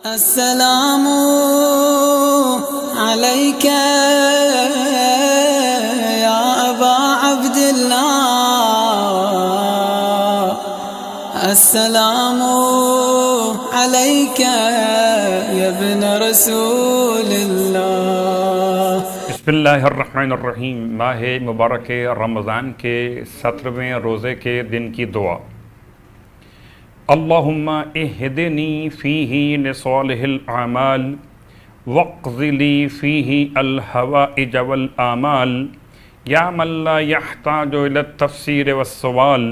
السلام عليك يا أبا عبد الله السلام عليك يا ابن رسول الله بسم اللہ الرحمن الرحیم۔ ماہ مبارک رمضان کے 17ویں روزے کے دن کی دعا۔ اللہم اہدنی فیہ لصالح الاعمال واقض لی فیہ الحوائج والآمال یا من لا یحتاج الی التفسیر والسوال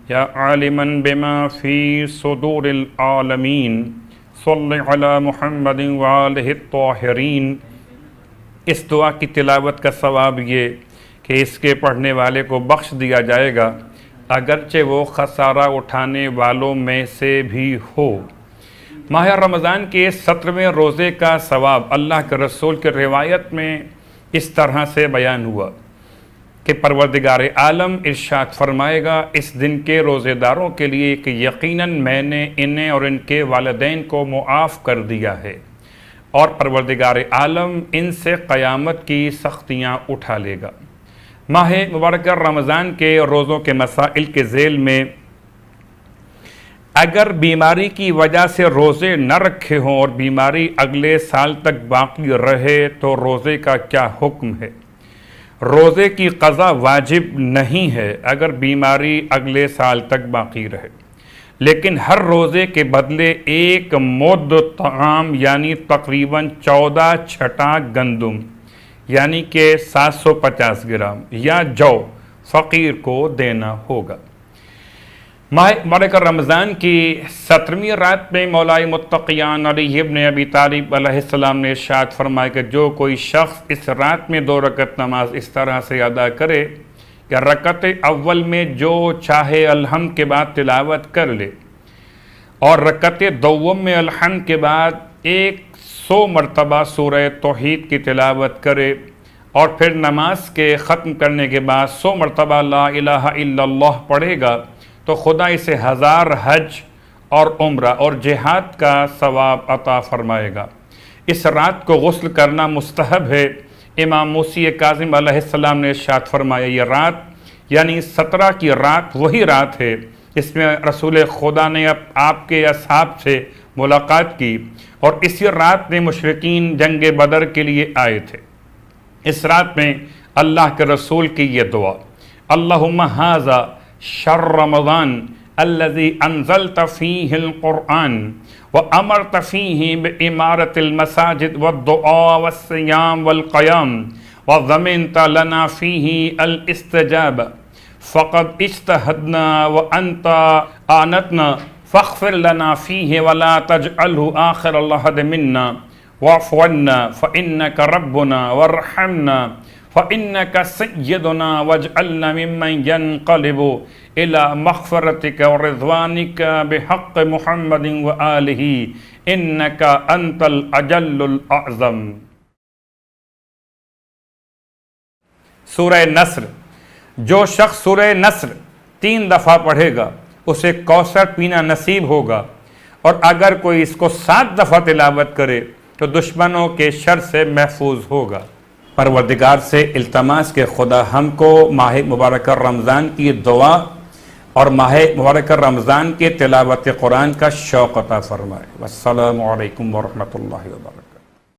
یا عالما بما فی صدور العالمین صلی علی محمد وآلہ الطاہرین۔ اس دعا کی تلاوت کا ثواب یہ کہ اس کے پڑھنے والے کو بخش دیا جائے گا اگرچہ وہ خسارہ اٹھانے والوں میں سے بھی ہو۔ ماہ رمضان کے 17ویں روزے کا ثواب اللہ کے رسول کی روایت میں اس طرح سے بیان ہوا کہ پروردگار عالم ارشاد فرمائے گا، اس دن کے روزے داروں کے لیے کہ یقیناً میں نے انہیں اور ان کے والدین کو معاف کر دیا ہے، اور پروردگار عالم ان سے قیامت کی سختیاں اٹھا لے گا۔ ماہ مبارک رمضان کے روزوں کے مسائل کے ذیل میں اگر بیماری کی وجہ سے روزے نہ رکھے ہوں اور بیماری اگلے سال تک باقی رہے تو روزے کا کیا حکم ہے؟ روزے کی قضا واجب نہیں ہے اگر بیماری اگلے سال تک باقی رہے، لیکن ہر روزے کے بدلے ایک مد طعام یعنی تقریباً 14 چھٹا گندم یعنی کہ 750 گرام یا جو فقیر کو دینا ہوگا۔ ماہ مبارک رمضان کی 17ویں رات میں مولا متقیان علی ابن ابی طالب علیہ السلام نے ارشاد فرمایا کہ جو کوئی شخص اس رات میں 2 رکعت نماز اس طرح سے ادا کرے کہ رکعت اول میں جو چاہے الحمد کے بعد تلاوت کر لے، اور رکعت دوم میں الحمد کے بعد 100 مرتبہ سورہ توحید کی تلاوت کرے، اور پھر نماز کے ختم کرنے کے بعد 100 مرتبہ لا الہ الا اللہ پڑھے گا تو خدا اسے 1000 حج اور عمرہ اور جہاد کا ثواب عطا فرمائے گا۔ اس رات کو غسل کرنا مستحب ہے۔ امام موسی کاظم علیہ السلام نے ارشاد فرمایا، یہ رات یعنی 17 کی رات وہی رات ہے اس میں رسول خدا نے آپ کے اصحاب سے ملاقات کی، اور اسی رات میں مشرکین جنگ بدر کے لیے آئے تھے۔ اس رات میں اللہ کے رسول کی یہ دعا، اللہم ھذا شہر رمضان الذی انزلت فیہ القرآن وامرت فیہ بعمارۃ المساجد والدعاء والصیام والقیام وضمنت لنا فیہ الاستجابہ فقد اجتہدنا وانت آنتنا فاغفر لنا فیہ ولا تجعلہ آخر العہد منا واعف عنا فإنک ربنا وارحمنا فإنک سیدنا واجعلنا ممن ينقلب إلى مغفرتک ورضوانک بحق محمد وآلہ إنک أنت الأجل الأعظم۔ سورہ نصر۔ جو شخص سورہ نصر 3 دفعہ پڑھے گا اسے کوثر پینا نصیب ہوگا، اور اگر کوئی اس کو 7 دفعہ تلاوت کرے تو دشمنوں کے شر سے محفوظ ہوگا۔ پروردگار سے التماس کہ خدا ہم کو ماہ مبارک رمضان کی دعا اور ماہ مبارک رمضان کے تلاوت قرآن کا شوق عطا فرمائے۔ والسلام علیکم ورحمۃ اللہ وبرکاتہ۔